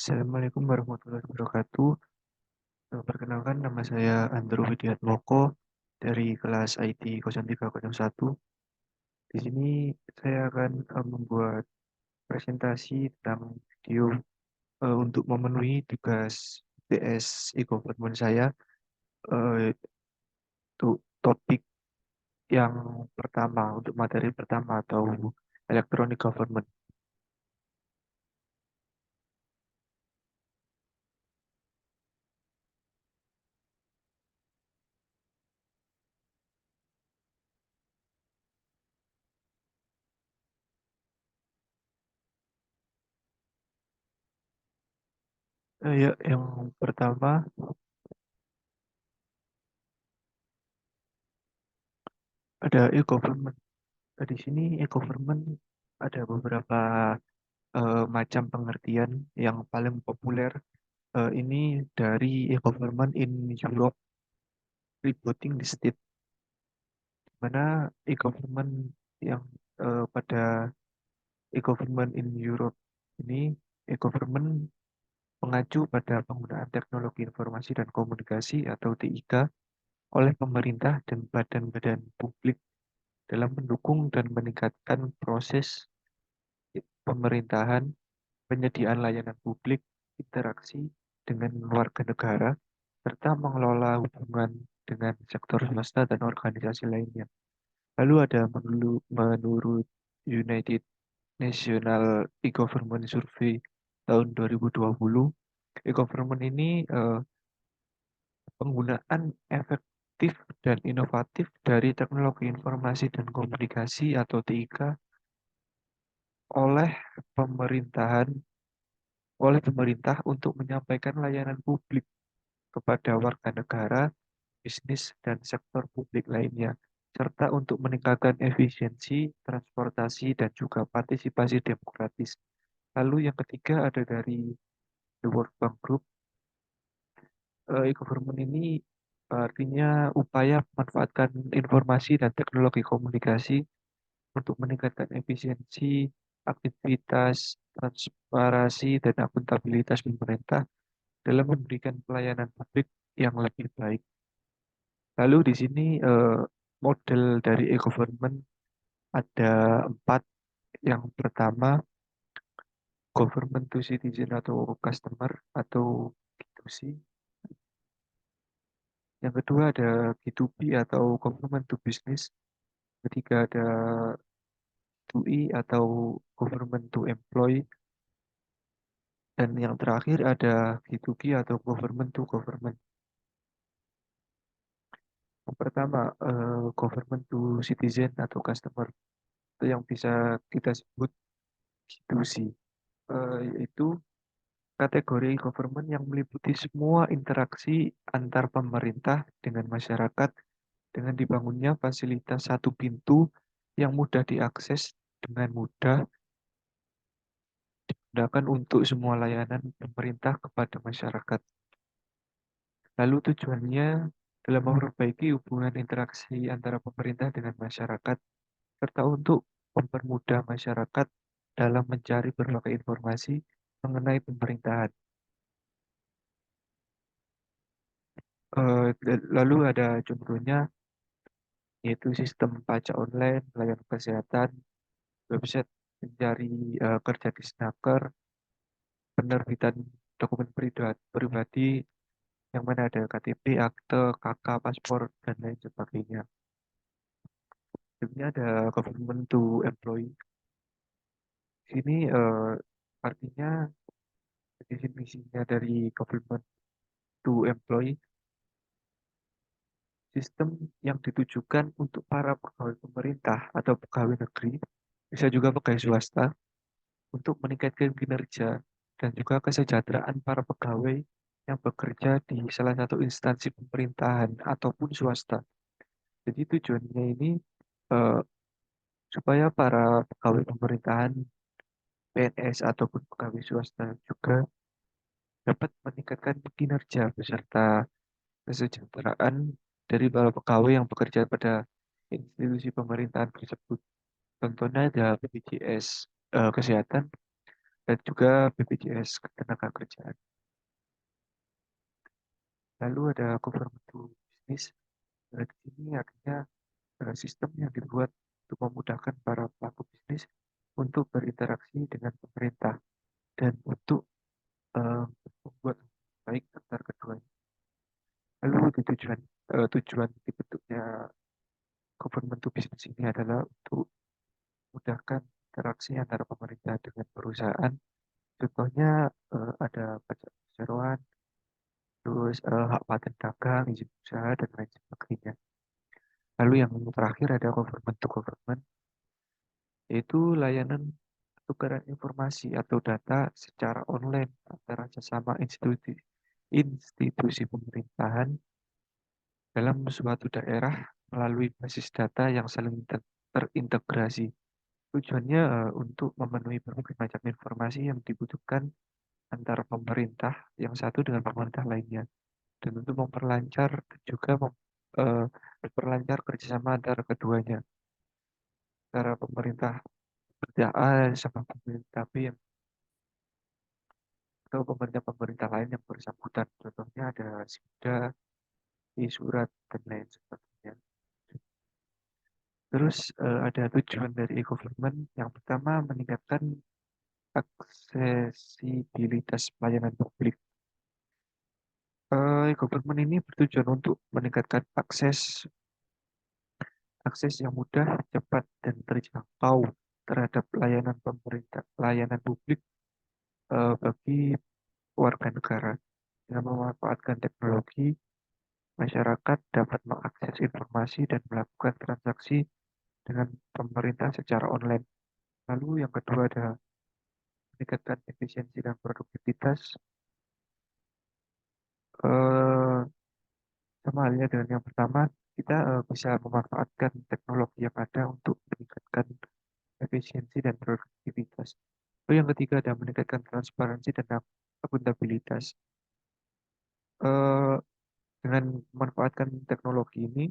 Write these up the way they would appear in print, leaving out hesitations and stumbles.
Assalamualaikum warahmatullahi wabarakatuh. Perkenalkan nama saya Andrew Widiatmoko dari kelas IT 0301. Di sini saya akan membuat presentasi tentang video untuk memenuhi tugas PS e-government saya, untuk topik yang pertama, untuk materi pertama atau electronic government. Ya, yang pertama ada e-government. Di sini e-government ada beberapa macam pengertian. Yang paling populer ini dari e-government in Europe, rebooting the state, mana e-government yang pada e-government in Europe ini e-government mengacu pada penggunaan teknologi informasi dan komunikasi atau TIK oleh pemerintah dan badan-badan publik dalam mendukung dan meningkatkan proses pemerintahan, penyediaan layanan publik, interaksi dengan warga negara, serta mengelola hubungan dengan sektor swasta dan organisasi lainnya. Lalu ada menurut United National E-Government Survey tahun 2020, e-government ini penggunaan efektif dan inovatif dari teknologi informasi dan komunikasi atau TIK oleh pemerintahan pemerintah untuk menyampaikan layanan publik kepada warga negara, bisnis, dan sektor publik lainnya, serta untuk meningkatkan efisiensi, transportasi, dan juga partisipasi demokratis. Lalu yang ketiga ada dari The World Bank Group. E-government ini artinya upaya memanfaatkan informasi dan teknologi komunikasi untuk meningkatkan efisiensi, aktivitas, transparansi, dan akuntabilitas pemerintah dalam memberikan pelayanan publik yang lebih baik. Lalu di sini model dari e-government ada empat. Yang pertama, government to citizen atau customer atau B2C. Yang kedua ada B2B atau government to business. Ketiga ada 2E atau government to employee. Dan yang terakhir ada B2G atau government to government. Yang pertama, government to citizen atau customer. Itu yang bisa kita sebut B2C. Yaitu kategori government yang meliputi semua interaksi antar pemerintah dengan masyarakat dengan dibangunnya fasilitas satu pintu yang mudah diakses dengan mudah digunakan untuk semua layanan pemerintah kepada masyarakat. Lalu tujuannya dalam memperbaiki hubungan interaksi antara pemerintah dengan masyarakat serta untuk mempermudah masyarakat dalam mencari berbagai informasi mengenai pemerintahan. Lalu ada contohnya yaitu sistem pajak online, layanan kesehatan, website pencari kerja di Snaker, penerbitan dokumen pribadi yang mana ada KTP, akte, KK, paspor, dan lain sebagainya. Sebenarnya ada government to employee. Sini artinya definisinya dari government to employee, sistem yang ditujukan untuk para pegawai pemerintah atau pegawai negeri, bisa juga pegawai swasta, untuk meningkatkan kinerja dan juga kesejahteraan para pegawai yang bekerja di salah satu instansi pemerintahan ataupun swasta. Jadi tujuannya ini eh, supaya para pegawai pemerintahan, PNS ataupun pegawai swasta juga dapat meningkatkan kinerja beserta kesejahteraan dari para pegawai yang bekerja pada institusi pemerintahan tersebut. Contohnya ada BPJS kesehatan dan juga BPJS Ketenagakerjaan. Lalu ada government to business. Di sini artinya sistem yang dibuat untuk memudahkan para pelaku bisnis untuk berinteraksi dengan pemerintah dan untuk eh, membuat baik antar keduanya. Lalu tujuan dibentuknya government to business ini adalah untuk memudahkan interaksi antara pemerintah dengan perusahaan. Contohnya ada pajak perseroan, terus hak paten dagang, izin usaha, dan lain sebagainya. Lalu yang terakhir ada government to government, yaitu layanan pertukaran informasi atau data secara online antara sesama institusi pemerintahan dalam suatu daerah melalui basis data yang saling terintegrasi. Tujuannya untuk memenuhi berbagai macam informasi yang dibutuhkan antara pemerintah yang satu dengan pemerintah lainnya, dan untuk eh, memperlancar kerjasama antara keduanya, antara pemerintah kerjaan sama pemerintah B yang atau pemerintah-pemerintah lain yang bersangkutan. Contohnya ada SIDA, surat, dan lain sebagainya. Terus ada tujuan dari e-government. Yang pertama, meningkatkan aksesibilitas pelayanan publik. E-government ini bertujuan untuk meningkatkan akses yang mudah, cepat, dan terjangkau terhadap layanan pemerintah, layanan publik bagi warga negara. Dengan memanfaatkan teknologi, masyarakat dapat mengakses informasi dan melakukan transaksi dengan pemerintah secara online. Lalu yang kedua ada meningkatkan efisiensi dan produktivitas. Eh, Sama halnya dengan yang pertama, kita bisa memanfaatkan teknologi yang ada untuk meningkatkan efisiensi dan produktivitas. Lalu yang ketiga ada meningkatkan transparansi dan akuntabilitas. Eh, dengan memanfaatkan teknologi ini,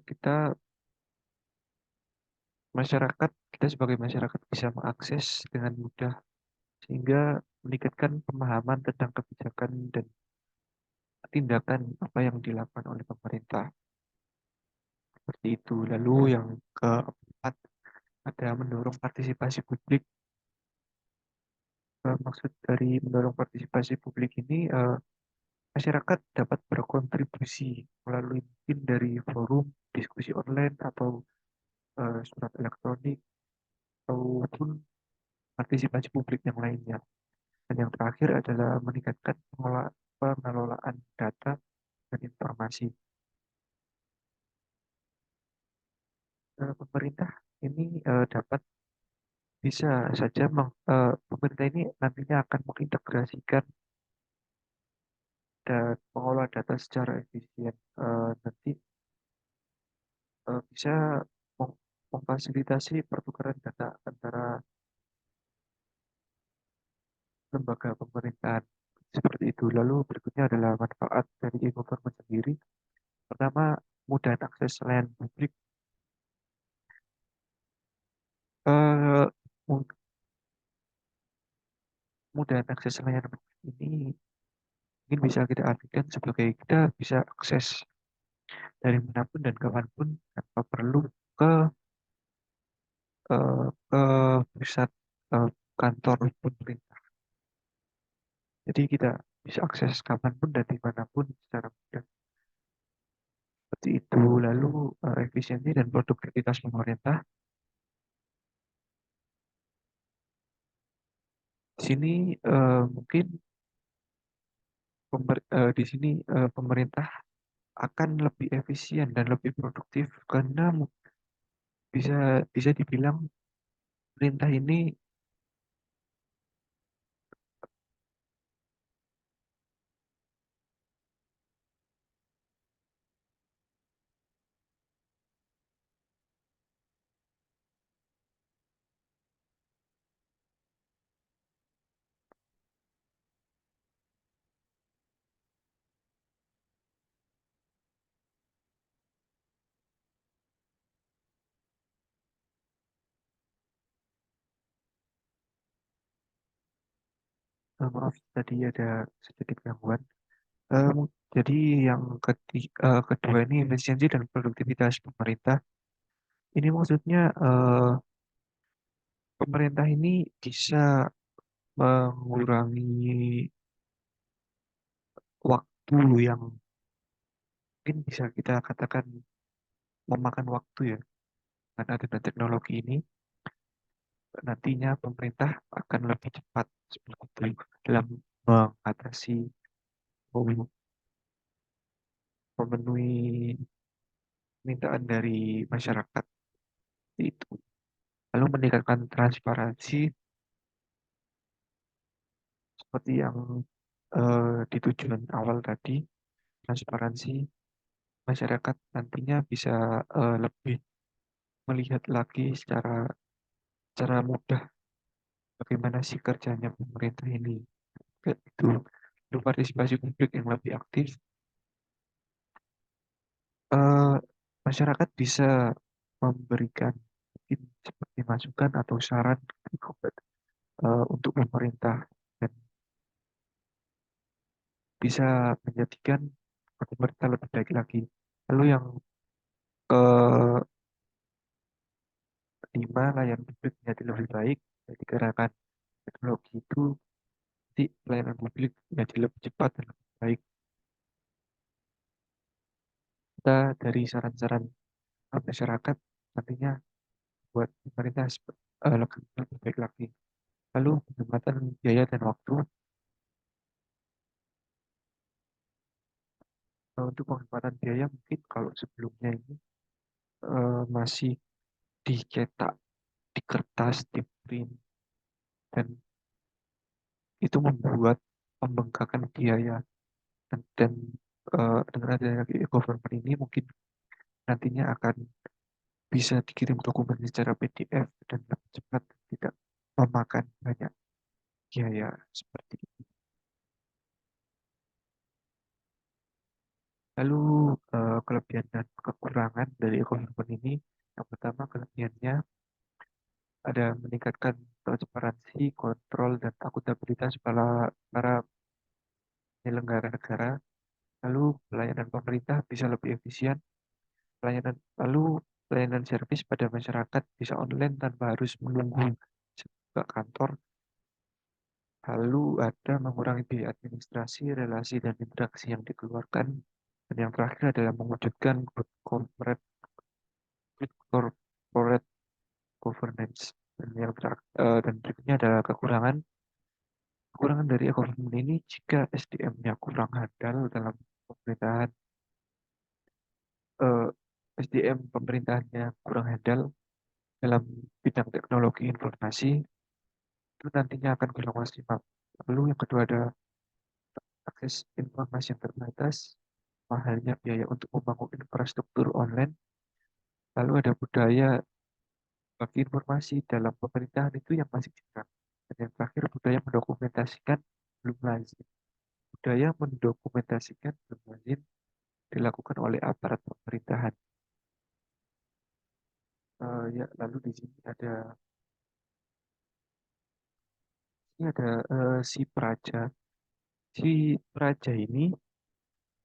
kita kita sebagai masyarakat bisa mengakses dengan mudah sehingga meningkatkan pemahaman tentang kebijakan dan tindakan apa yang dilakukan oleh pemerintah. Seperti itu. Lalu yang keempat ada mendorong partisipasi publik. Maksud dari mendorong partisipasi publik ini, masyarakat dapat berkontribusi melalui mungkin dari forum, diskusi online, atau surat elektronik, ataupun partisipasi publik yang lainnya. Dan yang terakhir adalah meningkatkan pengelolaan data dan informasi. Pemerintah ini dapat bisa saja pemerintah ini nantinya akan mengintegrasikan dan mengolah data secara efisien. Nanti bisa memfasilitasi pertukaran data antara lembaga pemerintahan seperti itu. Lalu berikutnya adalah manfaat dari e-government sendiri. Pertama, mudah akses layanan publik. Eh, mu- Mudah akses layanan publik ini mungkin bisa kita artikan sebagai kita bisa akses dari manapun dan kapanpun tanpa perlu ke ke pusat kantor pemerintah. Jadi kita bisa akses kapanpun dan dimanapun secara mudah. Seperti itu. Lalu efisiensi dan produktivitas pemerintah. Di sini mungkin di sini pemerintah akan lebih efisien dan lebih produktif karena bisa bisa dibilang pemerintah ini Maaf tadi ada sedikit gangguan. Jadi yang kedua ini efisiensi dan produktivitas pemerintah. Ini maksudnya pemerintah ini bisa mengurangi waktu yang mungkin bisa kita katakan memakan waktu ya. Karena dengan teknologi ini nantinya pemerintah akan lebih cepat seperti itu dalam mengatasi mem- memenuhi permintaan dari masyarakat itu. Lalu meningkatkan transparansi seperti yang di tujuan awal tadi, transparansi masyarakat nantinya bisa lebih melihat lagi secara mudah bagaimana sih kerjanya pemerintah ini. Kayak itu, partisipasi publik yang lebih aktif, eh, masyarakat bisa memberikan mungkin seperti masukan atau saran untuk pemerintah dan bisa menjadikan pemerintah lebih baik lagi. Lalu yang kelima, layanan publik menjadi lebih baik. Jadi dikarenakan teknologi itu, nanti pelayanan publik menjadi lebih cepat dan lebih baik. Kita dari saran-saran masyarakat nantinya buat pemerintah lebih baik lagi. Lalu penghematan biaya dan waktu. Untuk penghematan biaya mungkin kalau sebelumnya ini masih dicetak di kertas, di print, dan itu membuat pembengkakan biaya. Dan dengan adanya e-government ini mungkin nantinya akan bisa dikirim dokumen secara PDF dan lebih cepat, tidak memakan banyak biaya seperti itu. Lalu kelebihan dan kekurangan dari e-government ini, yang pertama kelebihannya ada meningkatkan transparansi, kontrol, dan akuntabilitas para penyelenggara negara. Lalu pelayanan pemerintah bisa lebih efisien, lalu pelayanan servis pada masyarakat bisa online tanpa harus menunggu ke kantor. Lalu ada mengurangi biaya administrasi, relasi, dan interaksi yang dikeluarkan. Dan yang terakhir adalah mewujudkan good corporate governance. Dan dan berikutnya adalah kekurangan. Kekurangan dari ekonomi ini jika SDM-nya kurang handal dalam pemerintahan, eh, SDM pemerintahannya kurang handal dalam bidang teknologi informasi, itu nantinya akan kurang maksimal. Lalu yang kedua ada akses informasi yang terbatas, mahalnya biaya untuk membangun infrastruktur online, lalu ada budaya bagi informasi dalam pemerintahan itu yang masih kurang. Dan yang terakhir, budaya mendokumentasikan belum lazim. Budaya mendokumentasikan belum lazim dilakukan oleh aparat pemerintahan. Ya, lalu di sini ada si Praja. Si Praja ini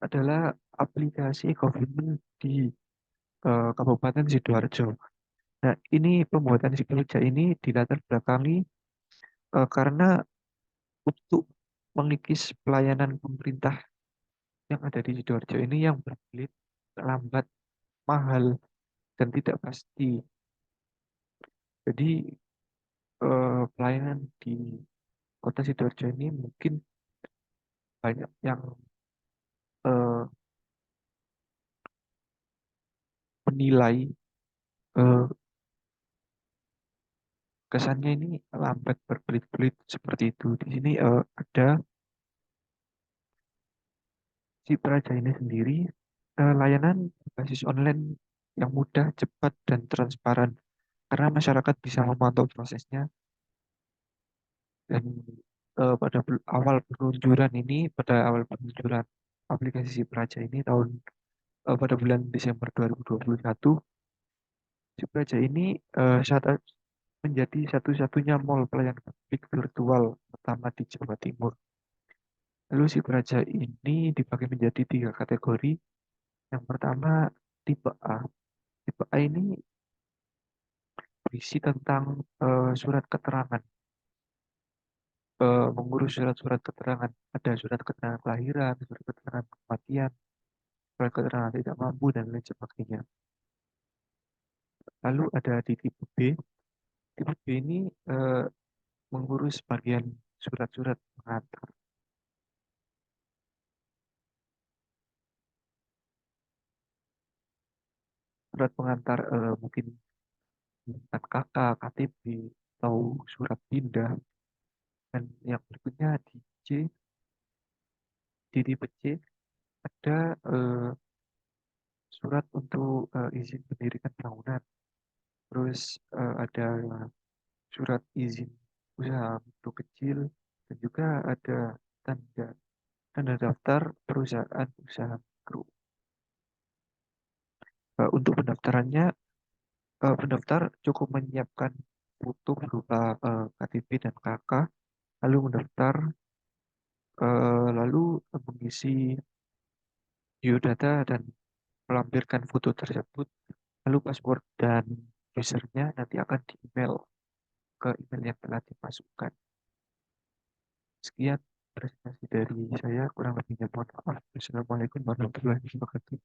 adalah aplikasi government di Kabupaten Sidoarjo. Nah, ini pembuatan si Praja ini dilatar belakangi karena untuk mengikis pelayanan pemerintah yang ada di Sidoarjo ini yang berbelit, lambat, mahal, dan tidak pasti. Jadi pelayanan di Kota Sidoarjo ini mungkin banyak yang eh, menilai eh, kesannya ini lambat berbelit-belit seperti itu. Di sini ada si Praja ini sendiri layanan basis online yang mudah, cepat, dan transparan karena masyarakat bisa memantau prosesnya dan pada awal peluncuran aplikasi si Praja ini pada bulan Desember 2021, si Praja ini saat menjadi satu-satunya mall pelayanan publik virtual pertama di Jawa Timur. Lalu si Praja ini dibagi menjadi tiga kategori. Yang pertama tipe A. Tipe A ini berisi tentang surat keterangan, mengurus surat-surat keterangan. Ada surat keterangan kelahiran, surat keterangan kematian, surat keterangan tidak mampu, dan lain sebagainya. Lalu ada di tipe B. Tipe B ini eh, mengurus bagian surat-surat pengantar. Surat pengantar mungkin tentang KK, KTP, atau surat pindah. Dan yang berikutnya di C, di tipe C ada surat untuk izin mendirikan bangunan. Terus ada surat izin usaha mikro kecil, dan juga ada tanda tanda daftar perusahaan usaha mikro. Untuk pendaftarannya, pendaftar cukup menyiapkan foto berupa KTP dan KK, lalu mendaftar, lalu mengisi biodata dan melampirkan foto tersebut, lalu password dan usernya nanti akan di-email ke email yang telah dimasukkan. Sekian presentasi dari saya, kurang lebihnya mohon maaf. Assalamualaikum warahmatullahi wabarakatuh.